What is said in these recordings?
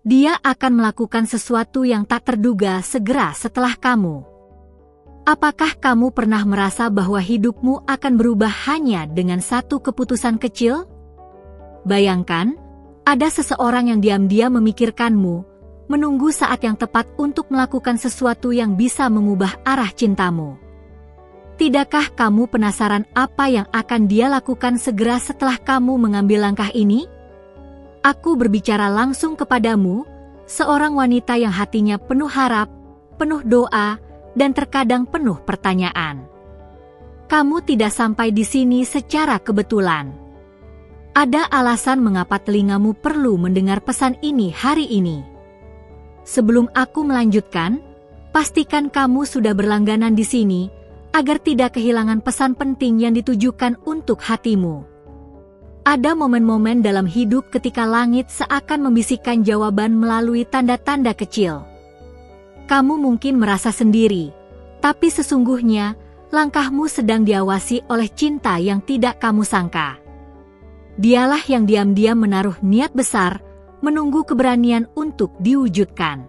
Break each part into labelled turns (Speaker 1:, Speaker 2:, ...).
Speaker 1: Dia akan melakukan sesuatu yang tak terduga segera setelah kamu. Apakah kamu pernah merasa bahwa hidupmu akan berubah hanya dengan satu keputusan kecil? Bayangkan, ada seseorang yang diam-diam memikirkanmu, menunggu saat yang tepat untuk melakukan sesuatu yang bisa mengubah arah cintamu. Tidakkah kamu penasaran apa yang akan dia lakukan segera setelah kamu mengambil langkah ini? Aku berbicara langsung kepadamu, seorang wanita yang hatinya penuh harap, penuh doa, dan terkadang penuh pertanyaan. Kamu tidak sampai di sini secara kebetulan. Ada alasan mengapa telingamu perlu mendengar pesan ini hari ini. Sebelum aku melanjutkan, pastikan kamu sudah berlangganan di sini, agar tidak kehilangan pesan penting yang ditujukan untuk hatimu. Ada momen-momen dalam hidup ketika langit seakan membisikkan jawaban melalui tanda-tanda kecil. Kamu mungkin merasa sendiri, tapi sesungguhnya langkahmu sedang diawasi oleh cinta yang tidak kamu sangka. Dialah yang diam-diam menaruh niat besar, menunggu keberanian untuk diwujudkan.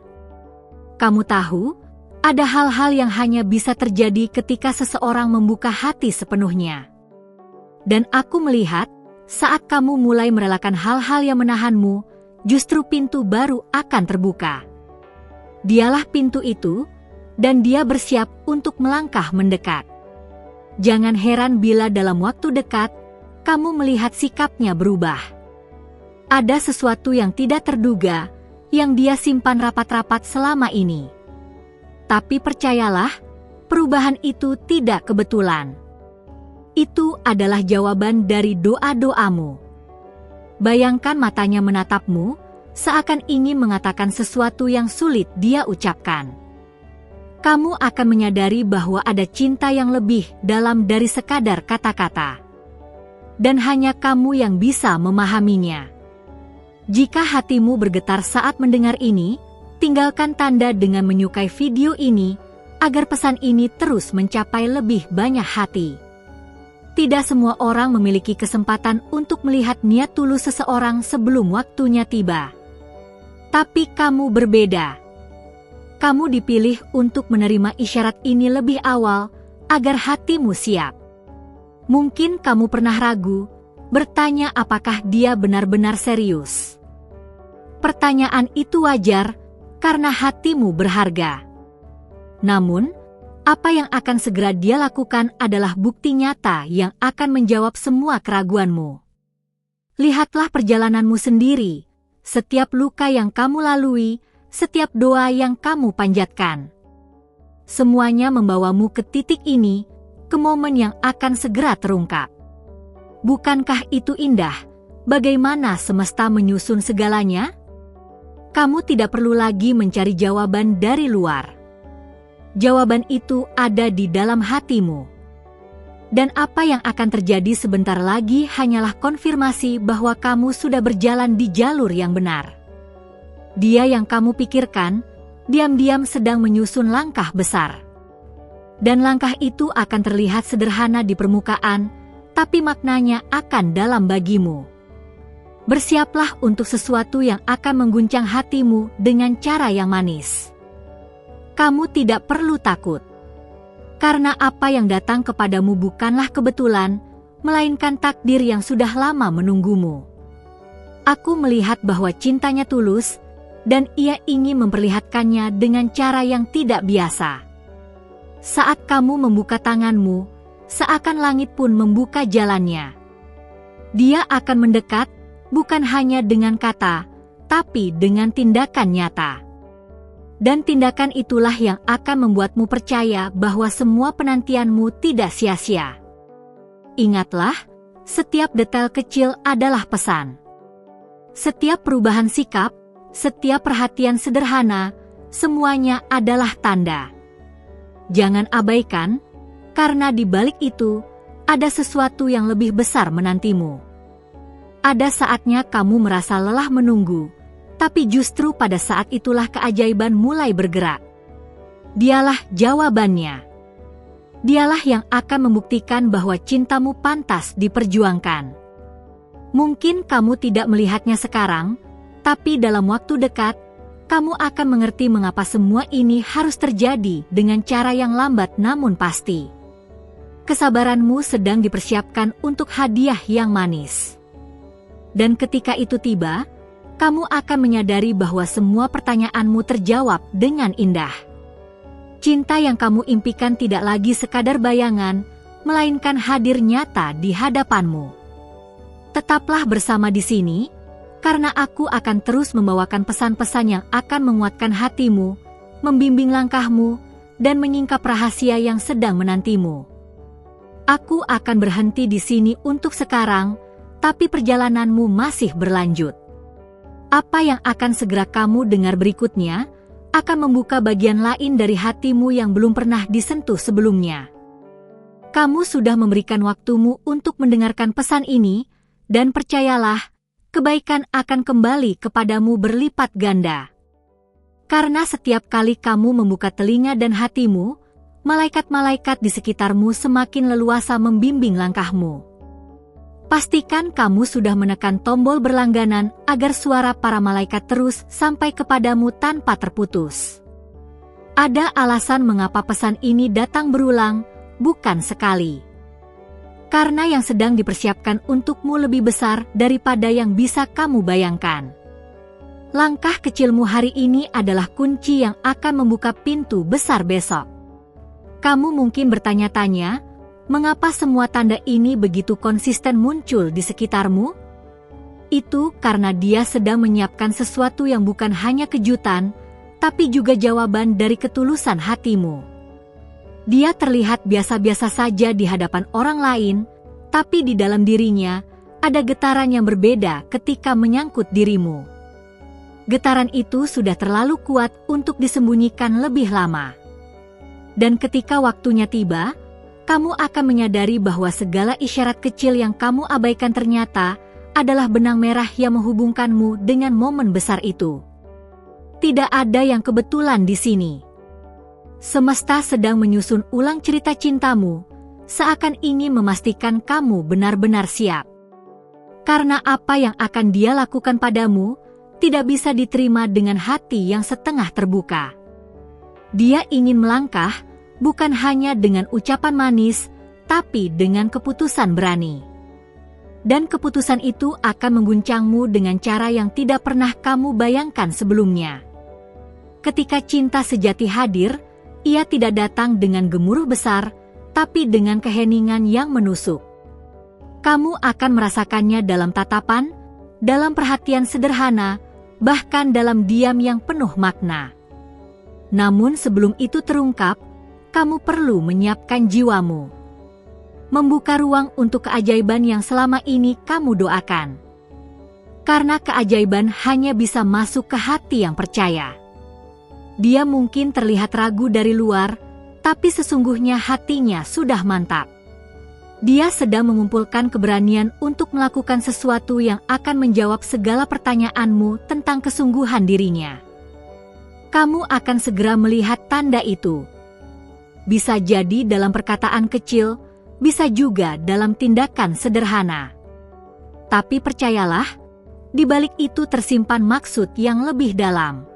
Speaker 1: Kamu tahu, ada hal-hal yang hanya bisa terjadi ketika seseorang membuka hati sepenuhnya. Dan aku melihat, saat kamu mulai merelakan hal-hal yang menahanmu, justru pintu baru akan terbuka. Dialah pintu itu, dan dia bersiap untuk melangkah mendekat. Jangan heran bila dalam waktu dekat, kamu melihat sikapnya berubah. Ada sesuatu yang tidak terduga, yang dia simpan rapat-rapat selama ini. Tapi percayalah, perubahan itu tidak kebetulan. Itu adalah jawaban dari doa-doamu. Bayangkan matanya menatapmu, seakan ingin mengatakan sesuatu yang sulit dia ucapkan. Kamu akan menyadari bahwa ada cinta yang lebih dalam dari sekadar kata-kata. Dan hanya kamu yang bisa memahaminya. Jika hatimu bergetar saat mendengar ini, tinggalkan tanda dengan menyukai video ini, agar pesan ini terus mencapai lebih banyak hati. Tidak semua orang memiliki kesempatan untuk melihat niat tulus seseorang sebelum waktunya tiba. Tapi kamu berbeda. Kamu dipilih untuk menerima isyarat ini lebih awal, agar hatimu siap. Mungkin kamu pernah ragu, bertanya apakah dia benar-benar serius. Pertanyaan itu wajar, karena hatimu berharga. Namun, apa yang akan segera dia lakukan adalah bukti nyata yang akan menjawab semua keraguanmu. Lihatlah perjalananmu sendiri, setiap luka yang kamu lalui, setiap doa yang kamu panjatkan. Semuanya membawamu ke titik ini, ke momen yang akan segera terungkap. Bukankah itu indah, bagaimana semesta menyusun segalanya? Kamu tidak perlu lagi mencari jawaban dari luar. Jawaban itu ada di dalam hatimu. Dan apa yang akan terjadi sebentar lagi hanyalah konfirmasi bahwa kamu sudah berjalan di jalur yang benar. Dia yang kamu pikirkan, diam-diam sedang menyusun langkah besar. Dan langkah itu akan terlihat sederhana di permukaan, tapi maknanya akan dalam bagimu. Bersiaplah untuk sesuatu yang akan mengguncang hatimu dengan cara yang manis. Kamu tidak perlu takut. Karena apa yang datang kepadamu bukanlah kebetulan, melainkan takdir yang sudah lama menunggumu. Aku melihat bahwa cintanya tulus, dan ia ingin memperlihatkannya dengan cara yang tidak biasa. Saat kamu membuka tanganmu, seakan langit pun membuka jalannya. Dia akan mendekat, bukan hanya dengan kata, tapi dengan tindakan nyata. Dan tindakan itulah yang akan membuatmu percaya bahwa semua penantianmu tidak sia-sia. Ingatlah, setiap detail kecil adalah pesan. Setiap perubahan sikap, setiap perhatian sederhana, semuanya adalah tanda. Jangan abaikan, karena di balik itu, ada sesuatu yang lebih besar menantimu. Ada saatnya kamu merasa lelah menunggu, tapi justru pada saat itulah keajaiban mulai bergerak. Dialah jawabannya. Dialah yang akan membuktikan bahwa cintamu pantas diperjuangkan. Mungkin kamu tidak melihatnya sekarang, tapi dalam waktu dekat, kamu akan mengerti mengapa semua ini harus terjadi dengan cara yang lambat namun pasti. Kesabaranmu sedang dipersiapkan untuk hadiah yang manis. Dan ketika itu tiba, kamu akan menyadari bahwa semua pertanyaanmu terjawab dengan indah. Cinta yang kamu impikan tidak lagi sekadar bayangan, melainkan hadir nyata di hadapanmu. Tetaplah bersama di sini, karena aku akan terus membawakan pesan-pesan yang akan menguatkan hatimu, membimbing langkahmu, dan menyingkap rahasia yang sedang menantimu. Aku akan berhenti di sini untuk sekarang, tapi perjalananmu masih berlanjut. Apa yang akan segera kamu dengar berikutnya, akan membuka bagian lain dari hatimu yang belum pernah disentuh sebelumnya. Kamu sudah memberikan waktumu untuk mendengarkan pesan ini, dan percayalah, kebaikan akan kembali kepadamu berlipat ganda. Karena setiap kali kamu membuka telinga dan hatimu, malaikat-malaikat di sekitarmu semakin leluasa membimbing langkahmu. Pastikan kamu sudah menekan tombol berlangganan agar suara para malaikat terus sampai kepadamu tanpa terputus. Ada alasan mengapa pesan ini datang berulang, bukan sekali. Karena yang sedang dipersiapkan untukmu lebih besar daripada yang bisa kamu bayangkan. Langkah kecilmu hari ini adalah kunci yang akan membuka pintu besar besok. Kamu mungkin bertanya-tanya, mengapa semua tanda ini begitu konsisten muncul di sekitarmu? Itu karena dia sedang menyiapkan sesuatu yang bukan hanya kejutan, tapi juga jawaban dari ketulusan hatimu. Dia terlihat biasa-biasa saja di hadapan orang lain, tapi di dalam dirinya ada getaran yang berbeda ketika menyangkut dirimu. Getaran itu sudah terlalu kuat untuk disembunyikan lebih lama. Dan ketika waktunya tiba, kamu akan menyadari bahwa segala isyarat kecil yang kamu abaikan ternyata adalah benang merah yang menghubungkanmu dengan momen besar itu. Tidak ada yang kebetulan di sini. Semesta sedang menyusun ulang cerita cintamu, seakan ingin memastikan kamu benar-benar siap. Karena apa yang akan dia lakukan padamu, tidak bisa diterima dengan hati yang setengah terbuka. Dia ingin melangkah, bukan hanya dengan ucapan manis, tapi dengan keputusan berani. Dan keputusan itu akan mengguncangmu dengan cara yang tidak pernah kamu bayangkan sebelumnya. Ketika cinta sejati hadir, ia tidak datang dengan gemuruh besar, tapi dengan keheningan yang menusuk. Kamu akan merasakannya dalam tatapan, dalam perhatian sederhana, bahkan dalam diam yang penuh makna. Namun sebelum itu terungkap, kamu perlu menyiapkan jiwamu. Membuka ruang untuk keajaiban yang selama ini kamu doakan. Karena keajaiban hanya bisa masuk ke hati yang percaya. Dia mungkin terlihat ragu dari luar, tapi sesungguhnya hatinya sudah mantap. Dia sedang mengumpulkan keberanian untuk melakukan sesuatu yang akan menjawab segala pertanyaanmu tentang kesungguhan dirinya. Kamu akan segera melihat tanda itu. Bisa jadi dalam perkataan kecil, bisa juga dalam tindakan sederhana. Tapi percayalah, di balik itu tersimpan maksud yang lebih dalam.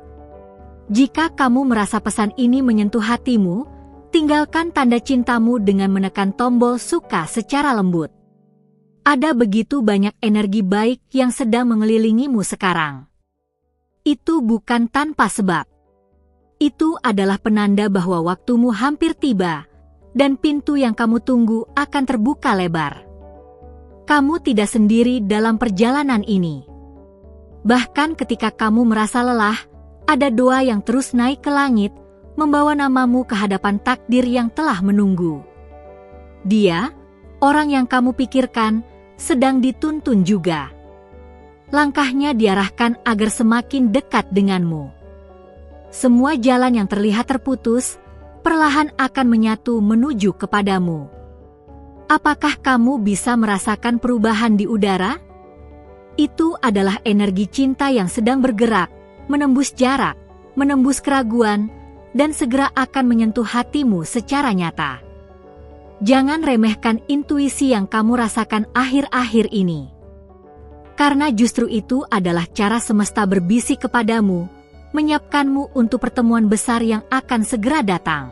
Speaker 1: Jika kamu merasa pesan ini menyentuh hatimu, tinggalkan tanda cintamu dengan menekan tombol suka secara lembut. Ada begitu banyak energi baik yang sedang mengelilingimu sekarang. Itu bukan tanpa sebab. Itu adalah penanda bahwa waktumu hampir tiba, dan pintu yang kamu tunggu akan terbuka lebar. Kamu tidak sendiri dalam perjalanan ini. Bahkan ketika kamu merasa lelah, ada doa yang terus naik ke langit, membawa namamu ke hadapan takdir yang telah menunggu. Dia, orang yang kamu pikirkan, sedang dituntun juga. Langkahnya diarahkan agar semakin dekat denganmu. Semua jalan yang terlihat terputus, perlahan akan menyatu menuju kepadamu. Apakah kamu bisa merasakan perubahan di udara? Itu adalah energi cinta yang sedang bergerak, menembus jarak, menembus keraguan, dan segera akan menyentuh hatimu secara nyata. Jangan remehkan intuisi yang kamu rasakan akhir-akhir ini. Karena justru itu adalah cara semesta berbisik kepadamu, menyiapkanmu untuk pertemuan besar yang akan segera datang.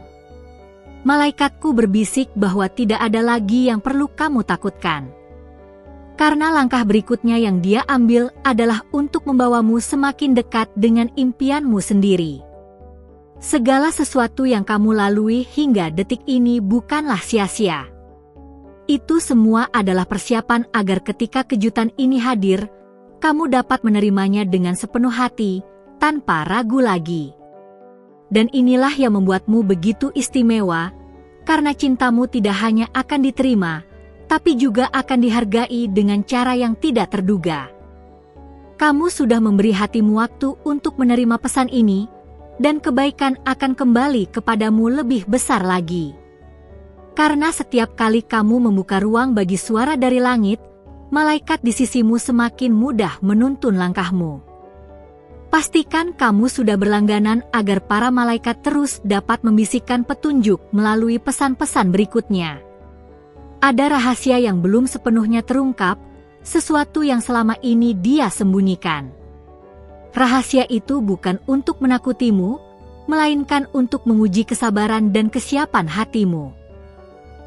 Speaker 1: Malaikatku berbisik bahwa tidak ada lagi yang perlu kamu takutkan. Karena langkah berikutnya yang dia ambil adalah untuk membawamu semakin dekat dengan impianmu sendiri. Segala sesuatu yang kamu lalui hingga detik ini bukanlah sia-sia. Itu semua adalah persiapan agar ketika kejutan ini hadir, kamu dapat menerimanya dengan sepenuh hati, tanpa ragu lagi. Dan inilah yang membuatmu begitu istimewa, karena cintamu tidak hanya akan diterima, tapi juga akan dihargai dengan cara yang tidak terduga. Kamu sudah memberi hatimu waktu untuk menerima pesan ini, dan kebaikan akan kembali kepadamu lebih besar lagi. Karena setiap kali kamu membuka ruang bagi suara dari langit, malaikat di sisimu semakin mudah menuntun langkahmu. Pastikan kamu sudah berlangganan agar para malaikat terus dapat membisikkan petunjuk melalui pesan-pesan berikutnya. Ada rahasia yang belum sepenuhnya terungkap, sesuatu yang selama ini dia sembunyikan. Rahasia itu bukan untuk menakutimu, melainkan untuk menguji kesabaran dan kesiapan hatimu.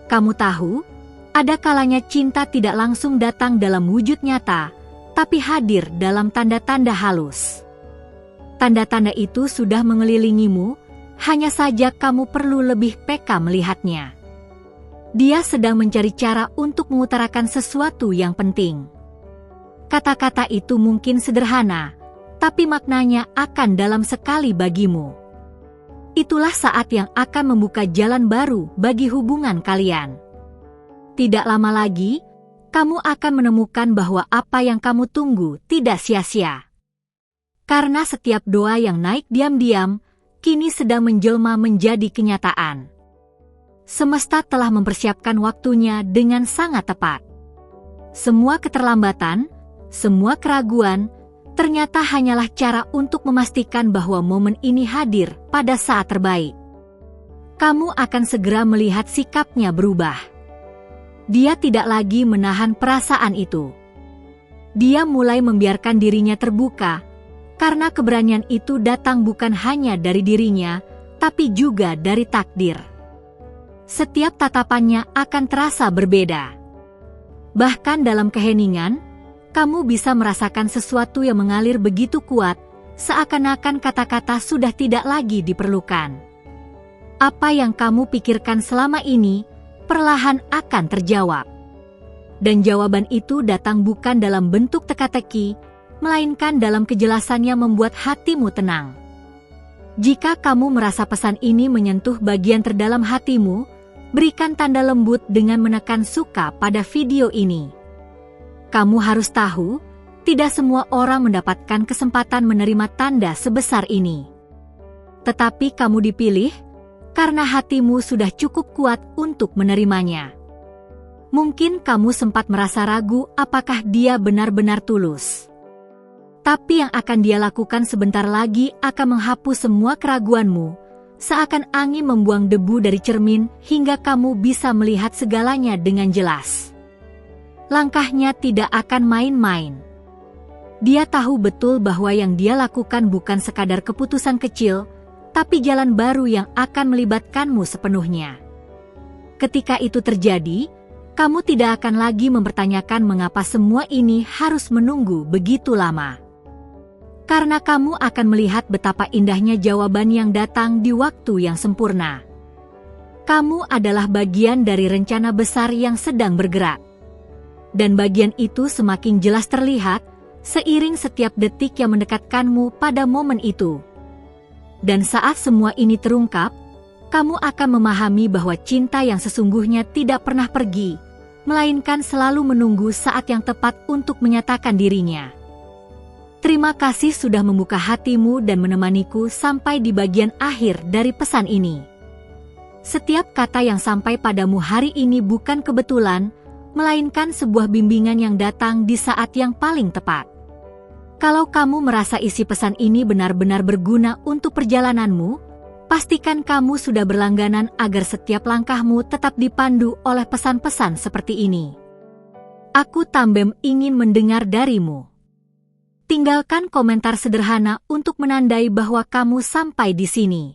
Speaker 1: Kamu tahu, ada kalanya cinta tidak langsung datang dalam wujud nyata, tapi hadir dalam tanda-tanda halus. Tanda-tanda itu sudah mengelilingimu, hanya saja kamu perlu lebih peka melihatnya. Dia sedang mencari cara untuk mengutarakan sesuatu yang penting. Kata-kata itu mungkin sederhana, tapi maknanya akan dalam sekali bagimu. Itulah saat yang akan membuka jalan baru bagi hubungan kalian. Tidak lama lagi, kamu akan menemukan bahwa apa yang kamu tunggu tidak sia-sia. Karena setiap doa yang naik diam-diam, kini sedang menjelma menjadi kenyataan. Semesta telah mempersiapkan waktunya dengan sangat tepat. Semua keterlambatan, semua keraguan, ternyata hanyalah cara untuk memastikan bahwa momen ini hadir pada saat terbaik. Kamu akan segera melihat sikapnya berubah. Dia tidak lagi menahan perasaan itu. Dia mulai membiarkan dirinya terbuka, karena keberanian itu datang bukan hanya dari dirinya, tapi juga dari takdir. Setiap tatapannya akan terasa berbeda. Bahkan dalam keheningan, kamu bisa merasakan sesuatu yang mengalir begitu kuat, seakan-akan kata-kata sudah tidak lagi diperlukan. Apa yang kamu pikirkan selama ini, perlahan akan terjawab. Dan jawaban itu datang bukan dalam bentuk teka-teki, melainkan dalam kejelasannya membuat hatimu tenang. Jika kamu merasa pesan ini menyentuh bagian terdalam hatimu, berikan tanda lembut dengan menekan suka pada video ini. Kamu harus tahu, tidak semua orang mendapatkan kesempatan menerima tanda sebesar ini. Tetapi kamu dipilih, karena hatimu sudah cukup kuat untuk menerimanya. Mungkin kamu sempat merasa ragu apakah dia benar-benar tulus. Tapi yang akan dia lakukan sebentar lagi akan menghapus semua keraguanmu, seakan angin membuang debu dari cermin hingga kamu bisa melihat segalanya dengan jelas. Langkahnya tidak akan main-main. Dia tahu betul bahwa yang dia lakukan bukan sekadar keputusan kecil, tapi jalan baru yang akan melibatkanmu sepenuhnya. Ketika itu terjadi, kamu tidak akan lagi mempertanyakan mengapa semua ini harus menunggu begitu lama. Karena kamu akan melihat betapa indahnya jawaban yang datang di waktu yang sempurna. Kamu adalah bagian dari rencana besar yang sedang bergerak. Dan bagian itu semakin jelas terlihat, seiring setiap detik yang mendekatkanmu pada momen itu. Dan saat semua ini terungkap, kamu akan memahami bahwa cinta yang sesungguhnya tidak pernah pergi, melainkan selalu menunggu saat yang tepat untuk menyatakan dirinya. Terima kasih sudah membuka hatimu dan menemaniku sampai di bagian akhir dari pesan ini. Setiap kata yang sampai padamu hari ini bukan kebetulan, melainkan sebuah bimbingan yang datang di saat yang paling tepat. Kalau kamu merasa isi pesan ini benar-benar berguna untuk perjalananmu, pastikan kamu sudah berlangganan agar setiap langkahmu tetap dipandu oleh pesan-pesan seperti ini. Aku Tambem ingin mendengar darimu. Tinggalkan komentar sederhana untuk menandai bahwa kamu sampai di sini.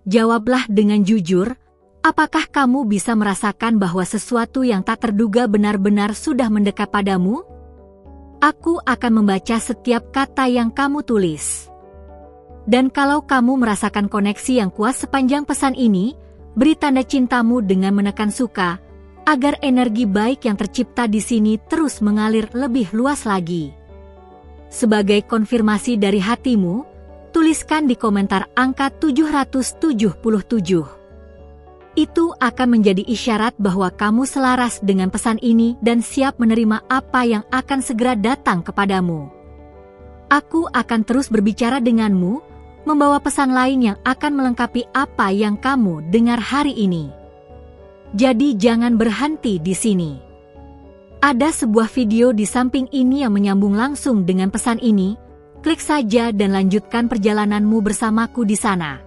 Speaker 1: Jawablah dengan jujur, apakah kamu bisa merasakan bahwa sesuatu yang tak terduga benar-benar sudah mendekat padamu? Aku akan membaca setiap kata yang kamu tulis. Dan kalau kamu merasakan koneksi yang kuat sepanjang pesan ini, beri tanda cintamu dengan menekan suka, agar energi baik yang tercipta di sini terus mengalir lebih luas lagi. Sebagai konfirmasi dari hatimu, tuliskan di komentar angka 777. Itu akan menjadi isyarat bahwa kamu selaras dengan pesan ini dan siap menerima apa yang akan segera datang kepadamu. Aku akan terus berbicara denganmu, membawa pesan lain yang akan melengkapi apa yang kamu dengar hari ini. Jadi jangan berhenti di sini. Ada sebuah video di samping ini yang menyambung langsung dengan pesan ini. Klik saja dan lanjutkan perjalananmu bersamaku di sana.